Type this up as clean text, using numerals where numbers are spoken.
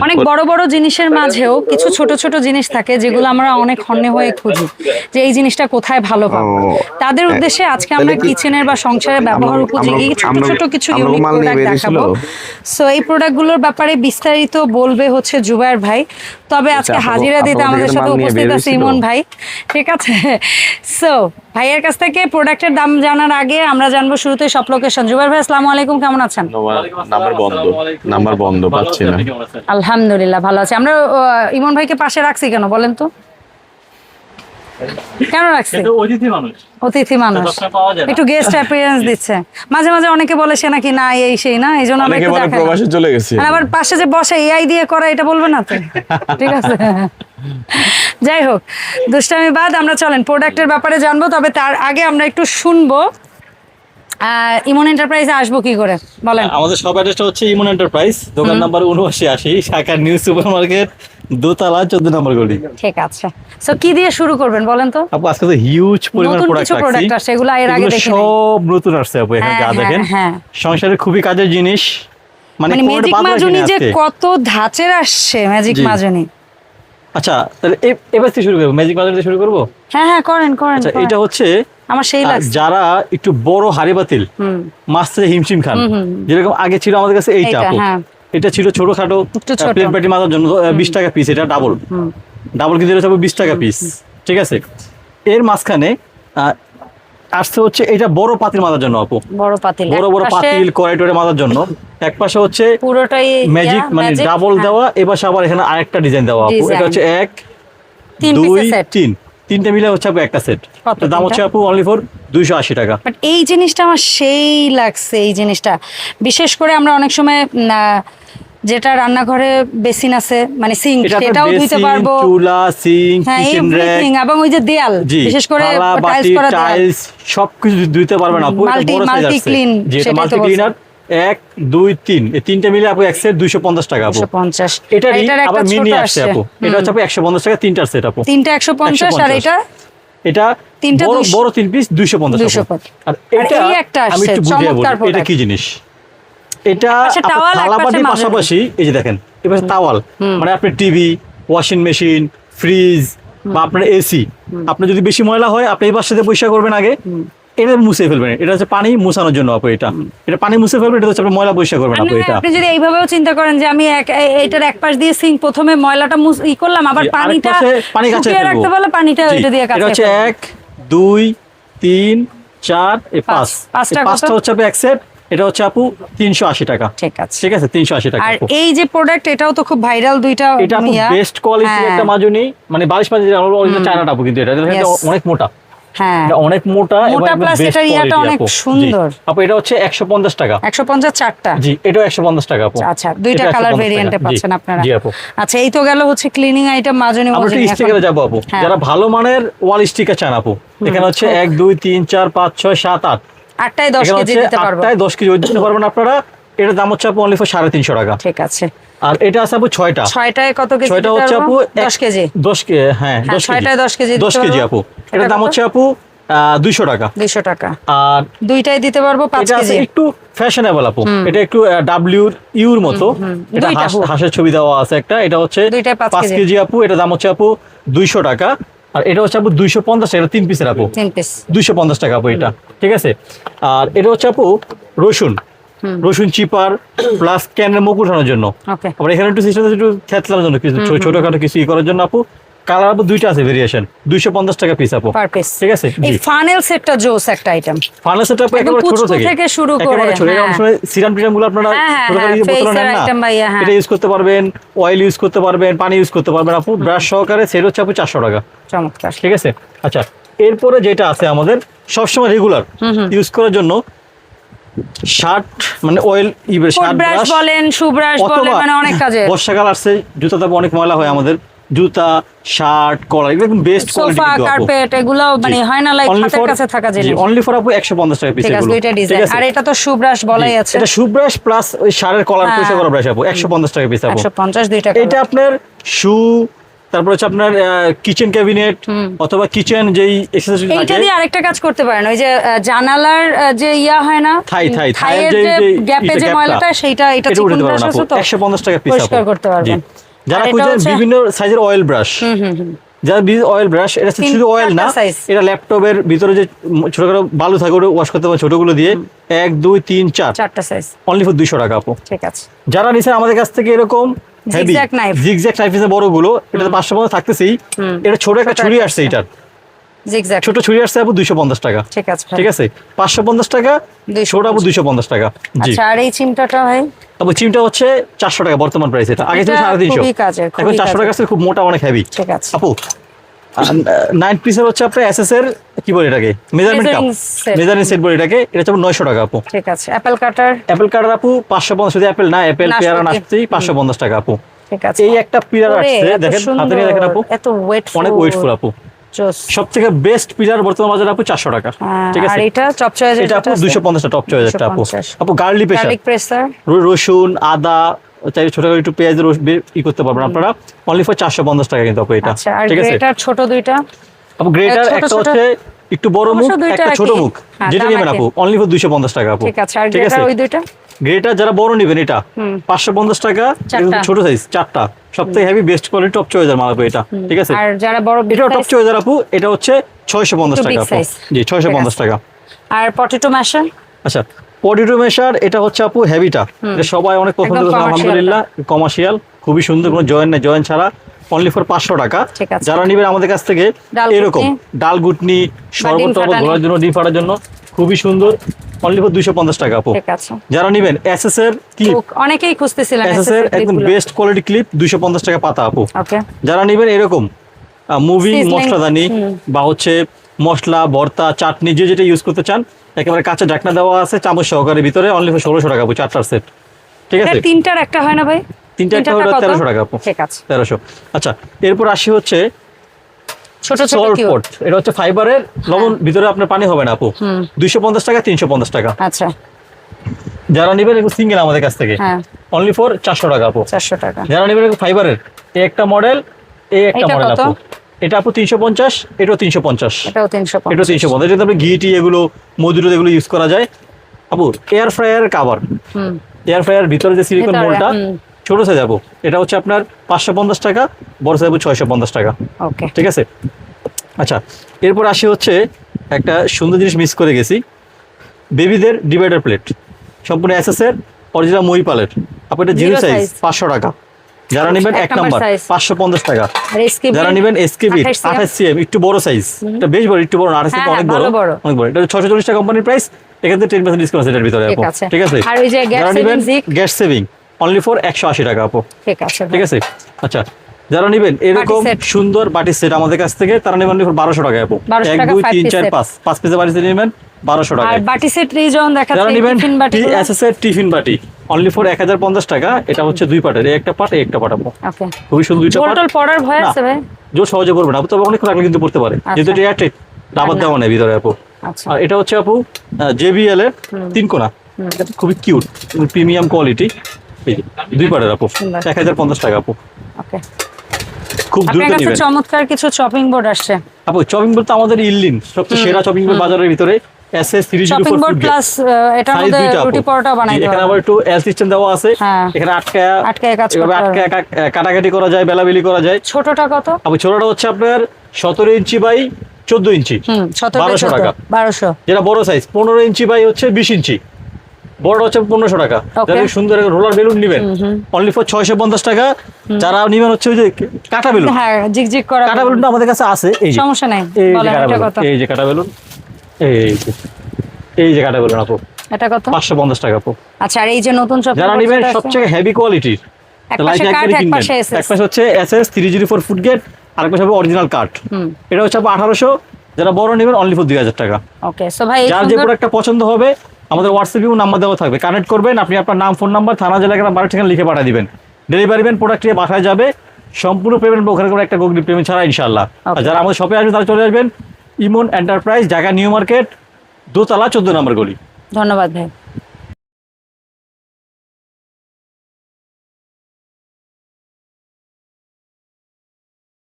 অনেক বড় বড় জিনিসের মাঝেও কিছু ছোট ছোট জিনিস থাকে যেগুলো আমরা অনেক হন্যে হয়ে খুঁজি যে এই জিনিসটা কোথায় ভালো পাবো। তাদের উদ্দেশ্যে আজকে আমরা কিচেনের বা সংসারে ব্যবহার উপযোগী ছোট ছোট কিছু ইউনিক প্রোডাক্ট দেখাবো। সো এই প্রোডাক্টগুলোর ব্যাপারে বিস্তারিত বলবে হচ্ছে জুবায়ের ভাই, তবে আজকে হাজিরা দিতে আমাদের সাথে উপস্থিত আছে ইমন ভাই, ঠিক আছে? সো ভাইয়ের কাছ থেকে প্রোডাক্টের দাম জানার আগে আমরা জানবো শুরুতে সব লোকেশন। জুবায়ের ভাই আসসালামু আলাইকুম, কেমন আছেন? নাম্বার বন্ধ পাচ্ছি না। আলহামদুলিল্লাহ ভালো আছি। আমরা ইমন ভাইকে পাশে রাখছি কেন বলেন তো? কেন রাখছি? অতিথি মানুষ একটু গেস্ট অ্যাপিয়ারেন্স দিচ্ছে। মাঝে মাঝে অনেকে বলে সে নাকি না এই সেই না, এই জন্য অনেকে বলে প্রবাসে চলে গেছে। আবার পাশে যে বসে এআই দিয়ে করা এটা বলবে না তো, ঠিক আছে? যাই হোক, দুষ্টামি বাদ, আমরা চলেন প্রোডাক্টের ব্যাপারে জানবো। তবে তার আগে আমরা একটু শুনবো ইমন এন্টারপ্রাইজে আসবো কি করে বলেন। আমাদের সব অ্যাড্রেসটা হচ্ছে ইমন এন্টারপ্রাইজ, দোকান নাম্বার 7980, শাখা নিউ সুপারমার্কেট, দোতলা 14 নম্বর গলি। ঠিক আছে, সো কি দিয়ে শুরু করবেন বলেন তো? আপু আজকে তো হিউজ পরিমাণ প্রোডাক্ট আছে, এগুলো এর আগে দেখি সব নতুন আসছে আপু। এখানে যা দেখেন সংসারের খুবই কাজের জিনিস, মানে ম্যাজিক মাজনি যে কত ধাঁচের আসছে ম্যাজিক মাজনি। আচ্ছা তাহলে এবার থেকে শুরু করব, ম্যাজিক মাজনি দিয়ে শুরু করব। হ্যাঁ করেন। আচ্ছা এটা হচ্ছে আমার সেই লাগছে যারা একটু বড় হাড়ি বাতিল মাছ থেকে হিমশিম খান, যেরকম আগে ছিল আমাদের কাছে এইটা আপু। এটা ছিল ছোটখাটো প্লেট বাটি মাজার জন্য 20 টাকা পিস, এটা ডাবল কিন্তু এটা 20 টাকা পিস, ঠিক আছে? এর মাঝখানে আসছে হচ্ছে এটা বড় পাতিল মাজার জন্য আপু, বড় পাতিল কড়াই টড়াই মাজার জন্য। এক পাশে হচ্ছে পুরোটাই ম্যাজিক মানে ডাবল দেওয়া, এবার আবার এখানে আরেকটা ডিজাইন দেওয়া আপু। এটা হচ্ছে 1 2 3 তিনটা মিলে হচ্ছে আপু একটা সেট। দাম হচ্ছে আপু অনলি ফর 280 টাকা। বাট এই জিনিসটা আমার সেই লাগছে, এই জিনিসটা বিশেষ করে আমরা অনেক সময় যেটা রান্নাঘরে বেসিন আছে মানে সিঙ্ক, সেটাও ধুইতে পারবো, চুলা সিঙ্ক কিচেন র‍্যাক এবং ওই যে দেয়াল, বিশেষ করে টাইলস করা টাইলস সবকিছু ধুইতে পারবেন আপু। এটা বড় সাইজ আছে, ক্লিন, যেটা মাল্টি ক্লিনার 1 2 3 এই তিনটা মিলে আপু এক সেট 250 টাকা আপু। 250 এটার আবার মিনি আসছে আপু, এটা হচ্ছে আপু 150 টাকা তিনটার সেট আপু। তিনটা 150 আর এটা তিনটা বড় তিন পিস 250 আর এটা একটা আমি একটু বুঝিয়ে বলি এটা কি জিনিস। এটা থালাবাটির পাশাপাশি এই যে দেখেন এবার তাওয়াল, মানে আপনি টিভি, ওয়াশিং মেশিন, ফ্রিজ বা আপনার এসি, আপনার যদি বেশি ময়লা হয় আপনি এই পাশে পরিষ্কার করবেন আগে, এটা মুছে ফেলবেন। এটা হচ্ছে পানি মুছানোর জন্য আপু, এটা পানি মুছে ফেলবেন, এটা হচ্ছে আপনি ময়লা পরিষ্কার করবেন আপু। এটা আপনি যদি এইভাবেও চিন্তা করেন যে আমি এটার এক পাশ দিয়ে সিঙ্ক প্রথমে ময়লাটা করলাম, আবার পানিটা শুকিয়ে রাখতে বলে পানিটা ওইটা দিয়ে কাছে। এটা হচ্ছে 1 2 3 4 পাঁচটা হচ্ছে আপু এক সেট। এটা হচ্ছে আপু 380 টাকা। ঠিক আছে 380 টাকা। আর এই যে প্রোডাক্ট এটাও তো খুব ভাইরাল, দুইটা এটা আপু বেস্ট কোয়ালিটির একটা মাজনি, মানে বালিশ মাজনি অরিজিনাল চায়নাটা আপু, কিন্তু এটা অনেক মোটা। হ্যাঁ এটা অনেক মোটা এবং প্লাস এটা ইয়াটা অনেক সুন্দর আপু। এটা হচ্ছে 150 টাকা, 150 চারটা। জি এটাও 150 টাকা আপু। আচ্ছা দুইটা কালার ভেরিয়েন্টে পাচ্ছেন আপনারা। জি আপু। আচ্ছা এই তো গেল হচ্ছে ক্লিনিং আইটেম মাজনি। আমরা স্টিকারে যাব আপু, যারা ভালো মানের ওয়াল স্টিকার চান আপু, এখানে হচ্ছে 1 2 3 4 5 6 7 8 আটটায় 10 কেজি দিতে পারবো, 8টায় 10 কেজি ওজন পারবেন আপনারা। এটার দাম হচ্ছে আপু অনলি ফর 350 টাকা। ঠিক আছে। আর এটা আছে আপু 6টায় কত কেজি? 6টা হচ্ছে আপু 10 কেজি। 10 কেজি, হ্যাঁ 6টায় 10 কেজি 10 কেজি আপু। এটার দাম হচ্ছে আপু 200 টাকা। 200 টাকা। আর দুইটাই দিতে পারবো 5 কেজি। এটা আছে একটু ফ্যাশনেবল আপু, এটা একটু ডাব্লিউর ইউর মতো, এটা হাঁসের ছবি দেওয়া আছে একটা। এটা হচ্ছে 5 কেজি আপু। এটা দাম হচ্ছে আপু 200 টাকা। আর এটা হচ্ছে আপু 250 টাকা, 3 পিসের আপু, 3 পিস 250 টাকা আপু এটা, ঠিক আছে। আর এটা হচ্ছে আপু রসুন চিপার প্লাস ক্যানের মুখ উঠানোর জন্য। আবার এখানে একটু সিস্টেম একটু থেতলার জন্য, কিছু ছোটখাটো কিছু করার জন্য আপু। কালার আপু দুইটা আছে ভেরিয়েশন, 250 টাকা পিস আপু, ঠিক আছে। এই ফানেল সেটটা জোস একটা আইটেম। ফানেল সেটটা আপু একেবারে ছোট থেকে শুরু করে একেবারে ছোট, সিরাম টিরাম গুলো আপনারা ছোটখাটো বোতল নেন না, এটা ইউজ করতে পারবেন, অয়েল ইউজ করতে পারবেন, পানি ইউজ করতে পারবেন আপু। ব্রাশ সহকারে সেট হচ্ছে আপু 400 টাকা। চমৎকার, ঠিক আছে। আচ্ছা এরপরে যেটা আছে আমাদের সবসময় রেগুলার ইউজ করার জন্য শার্ট, মানে অয়েল শার্ট ব্রাশ বলেন, শু ব্রাশ বলেন, মানে অনেক কাজে। বর্ষাকাল আসছে, জুতাতে অনেক ময়লা হয় আমাদের, জুতা শার্ট কলার এগুলো একদম বেস্ট কোয়ালিটি, সোফা কার্পেট এগুলো মানে হয় না লাইক হাতের কাছে থাকা জিনিস। অনলি ফর আপু 150 টাকা পিস এগুলো, ঠিক আছে। আর এটা তো শু ব্রাশ বলাই আছে, এটা শু ব্রাশ প্লাস ওই শার্টের কলার পরিষ্কার করা ব্রাশ আপু 150 টাকা পিস আপু। 150 দুইটা। এটা আপনার শু তারপর হচ্ছে আপনার কিচেন ক্যাবিনেট অথবা কিচেন যেই এক্সেসরিজ এইটা থাকে দিয়ে আরেকটা কাজ করতে পারেন, ওই যে জানালার যে ইয়া হয় না, থাইয়ের থাইয়ের যে গ্যাপে যে ময়লাটা সেইটা এটা এটা উঠে চিকন পারবেন ব্রাশ আপু, আছে তো 150 টাকা পিস পরিষ্কার করতে পারবেন। যারা আর এটা খুঁজছেন হচ্ছে- বিভিন্ন সাইজের অয়েল ব্রাশ, যারা অয়েল ব্রাশ, এটা শুধু অয়েল না, 3-4টা size। এটা ল্যাপটপের ভিতরে যে ছোটখাটো বালু থাকে ওটা ওয়াশ করতে পারবে ছোটগুলো দিয়ে, 1 2 3 4 4টা সাইজ। অনলি ফর 200 টাকা আপু। ঠিক আছে। যারা নিছেন আমাদের কাছ থেকে এরকম হেভি Zigzag knife। জিগজ্যাগ টাইপের বড়গুলো, এটা 550 থাকতেছেই, এটা ছোট একটা ছুরি আসছে, এটার জিগজ্যাগ ছোট ছুরি আসছে আপু 250 টাকা। ঠিক আছে ভাই। ঠিক আছে, 550 টাকা, 250 ছোট আপু 250 টাকা। জি, আচ্ছা, আর এই চিমটাটা ভাই? তবে চিমটা হচ্ছে 400 টাকা বর্তমান প্রাইস, এটা আগে ছিল এটা 350, খুবই কাজের, এখন খুবই 400 টাকা আছে, খুব মোটা, অনেক হেভি। ঠিক আছে। আপু 9 পিসের হচ্ছে আপনার এসএস এর কি বলে এটাকে, measurement cup, Measuring set। Measuring set বলে এটাকে, এটা হচ্ছে 900 টাকা আপু। ঠিক আছে। অ্যাপেল কাটার? অ্যাপেল কাটার আপু 550, শুধু অ্যাপেল না, অ্যাপেল পেয়ারা নাশপাতি। নাশপাতি 550 টাকা আপু। ঠিক আছে। এই একটা পিলার ওরে, আসছে, এত দেখেন হাতে নিয়ে দেখেন আপু, সুন্দর, এত ওয়েটফুল, অনেক ওয়েটফুল আপু। সবথেকে বেস্ট পিলার বর্তমান বাজারে আপু 400 টাকা। ঠিক আর আছে, এটা চপ চয়েস? এটা আপু 250 টাকা, টপ চয়েস একটা আপু। 250 আপু গার্লি গার্লিক প্রেসার? রসুন, আদা, চাই ছোট করে একটু পেঁয়াজ ই করতে পারবেন আপনারা, অনলি ফর 450 টাকা কিন্তু আপু এটা। আচ্ছা, আর ঠিক আছে গ্রেটার ছোট দুইটা? আপু গ্রেটার ছোট একটা ছোট? হচ্ছে একটু বড় মুখ, অবশ্য দুইটা একটা ছোট একই। মুখ, হ্যাঁ, যেটা দাম নেবেন একই। আপু অনলি ফর 250 টাকা আপু। ঠিক আছে। আর ঠিক গ্রেটার আছে, ওই দুইটা? গ্রেটার যারা বড় নেবেন এটা 550 টাকা, চারটা। ছোট সাইজ 4টা, সবথেকে heavy best quality top choice মাল আপু এটা। ঠিক আছে, আর যারা বড় big এটাও টপ size? চয়েস আপু, এটা হচ্ছে 650 একটু টাকা big আপু। size। জি, 650 টাকা। আর পটেটো ম্যাশার? আচ্ছা, পটেটো মেশার এটা হচ্ছে আপু হেভিটা, এটা সবাই অনেক পছন্দ একদম করে, commercial আলহামদুলিল্লাহ কমার্শিয়াল, খুবই সুন্দর, কোনো জয়েন্ট নাই, জয়েন্ট ছাড়া, অনলি ফর 500 টাকা। ঠিক আছে। যারা নেবেন আমাদের কাছ থেকে ডাল এরকম ঘুটনি? ডাল গুটনি, শরবত টরবত ফাটানি? ঘোরার জন্য, ডিম ফাটার জন্য, খুবই সুন্দর, অনলি ফর 250 টাকা আপু। ঠিক আছে। যারা নেবেন এসএস এর ক্লিপ, অনেকেই খুঁজতেছিলেন এসএস এর একদম বেস্ট কোয়ালিটি ক্লিপ 250 টাকা পাতা আপু। ওকে। যারা নেবেন এরকম মুভিং Sizzling, মশলাদানি বা হচ্ছে মশলা ভর্তা চাটনি যে যেটা ইউজ করতে চান, একেবারে কাঁচা ঢাকনা দেওয়া আছে চামচ সহকারে ভিতরে, অনলি ফর 1600 টাকা আপু, 4টার সেট। ঠিক এটা আছে, তিনটার একটা হয় না ভাই? তিনটা হলো 1300 টাকা আপু। ঠিক আছে। 1300। আচ্ছা, এরপর আসি হচ্ছে ছোট ছোট সল্ট কিউব? পট, এটা হচ্ছে ফাইবারের, লবণ ভিতরে আপনার পানি হবে না আপু, 250 টাকা, 350 টাকা। আচ্ছা, যারা নেবেন এরকম সিঙ্গেল আমাদের কাছ থেকে হ্যাঁ, অনলি ফর 400 টাকা আপু। 400 টাকা। যারা নেবেন ফাইবারের, এই একটা মডেল, এই একটা এটা মডেল কত? আপু, এটা আপু 350, এটাও 350, এটাও 350। এটা 350। এটা আপনি ঘি টি এগুলো মধুর এগুলো ইউজ করা যায় আপু। Air fryer cover, air fryer ভিতরে যে সিলিকন ভিতরে, মোলটা, ছোট সাইজ আপু, এটা হচ্ছে আপনার 550 টাকা, বড় সাইজ আপু 650 টাকা। ওকে। ঠিক আছে, আচ্ছা, এরপর আসি হচ্ছে একটা সুন্দর জিনিস মিস করে গেছি, বেবিদের ডিভাইডার প্লেট, সম্পূর্ণ এসএস এর অরিজিনাল মহিপালের আপু, এটা জিরো Zero সাইজ size। 500 টাকা। যারা নেবেন এক এক নাম্বার নাম্বার size। 550 টাকা। আর এসকেবি? যারা নেবেন এসকেবি 28 সিএম, একটু বড় সাইজ, এটা বেশ বড়, একটু বড় না, 28 হ্যাঁ, অনেক ভালো বড়, বড়। অনেক বড়, এটা 640 টাকা কোম্পানির প্রাইস, এখান থেকে 10% ডিসকাউন্ট আছে এটার ভিতরে আপু। ঠিক আছে। ঠিক আছে, আর ওই যে গ্যাস যারা সেভিং নেবেন জিক? গ্যাস সেভিং অনলি ফর 180 টাকা আপু। ঠিক আছে। ঠিক আছে, আচ্ছা, যারা নেবেন এরকম set। সুন্দর বাটি সেট আমাদের কাছ থেকে, তারা নেবেন 1200 টাকা আপু। 1200 1 টাকা, 2 five 3 piece 4 set। 5 পিসের বাটি সেট নেবেন 1200 টাকা। আর বাটি সেট এই যেমন যারা দেখাচ্ছে নেবেন টিফিন বাটি? এসএস এর টিফিন বাটি অনলি ফর 1050 টাকা, এটা হচ্ছে দুই পার্টের, এই একটা পার্ট, এই একটা পার্ট আপু, ওকে। খুবই সুন্দর দুইটা পার্ট। টোটাল পড়ার ভয় না। আছে ভাই? জোর সহজে পড়বে না আপু, তবে অনেক রাখলে কিন্তু পড়তে পারে, যেহেতু এটা এয়ারটাইট, রাবার দেওয়া নেই ভিতরে আপু। আচ্ছা। আর এটা হচ্ছে আপু জেবিএল এর 3 কোণা, এটা খুবই কিউট, প্রিমিয়াম কোয়ালিটি, দুই পার্টের আপু, সুন্দর। 1050 টাকা আপু, ওকে। খুব দ্রুত আপনার কাছে নেবেন চমৎকার কিছু চপিং বোর্ড আসছে। আপু। চপিং বোর্ড তো আমাদের ইল্লিন সবচেয়ে সেরা চপিং বোর্ড বাজারের ভিতরে, S S chopping 304 board foot plus এটার সাইজ মধ্যে দুইটা রুটি আপু। পরোটা বানাইতে এখানে হবে। আবার একটু এল সিস্টেম দেওয়া আছে, হ্যাঁ। এখানে আটকায় কাজ এভাবে করতে হবে। কাটাকাটি করা যায়, বেলাবেলি করা যায়। ছোটটা কত? আপু ছোটটা হচ্ছে আপনার 17 ইঞ্চি বাই 14 ইঞ্চি, 1200 টাকা। 1200। যেটা বড় সাইজ 15 ইঞ্চি বাই হচ্ছে 20 ইঞ্চি, বড় হচ্ছে 1500 টাকা। Okay. যারা সুন্দর রোলার বেলুন নেবেন অনলি ফর 650 টাকা। যারা নেবেন হচ্ছে ওই যে কাটা বেলুন, হ্যাঁ, জিগজিগ করা কাটা বেলুনটা আমাদের কাছে আছে, এই যে সমস্যা নাই। এই যে বলেন কাটা এটা বেলুন, কত? এই যে কাটা বেলুন, এই যে কাটা বেলুন আপু, এটা কত? 550 টাকা আপু। আচ্ছা, আর এই যে নতুন চপিং যারা নেবেন সবচেয়ে হেভি কোয়ালিটির, এক পাশে কাঠ, এক পাশে SS। এক পাশে হচ্ছে এসএস 304 ফুট গেট, আরেক পাশে হবে অরিজিনাল কাঠ, এটা হচ্ছে আপু 1800। যারা বড় নেবেন অনলি ফর 2000 টাকা। ওকে। সো ভাই এই যার যে সুন্দর প্রোডাক্টটা পছন্দ হবে আমাদের হোয়াটসঅ্যাপে নাম্বার দেওয়া থাকবে, কানেক্ট করবেন, আপনি আপনার নাম, ফোন নাম্বার, থানা, জেলা, গ্রাম, বাড়ি ঠিকানা লিখে পাঠিয়ে দিবেন, ডেলিভারি ম্যান প্রোডাক্ট নিয়ে বাসায় যাবে, সম্পূর্ণ পেমেন্ট ওখানে কোনো একটা গুগল পেমেন্ট ছাড়া ইনশাআল্লাহ। আর যারা আমাদের শপে আসবেন তারা চলে আসবেন ইমন এন্টারপ্রাইজ, ঢাকা নিউ মার্কেট, দোতলা 14 নম্বর গলি। ধন্যবাদ ভাই।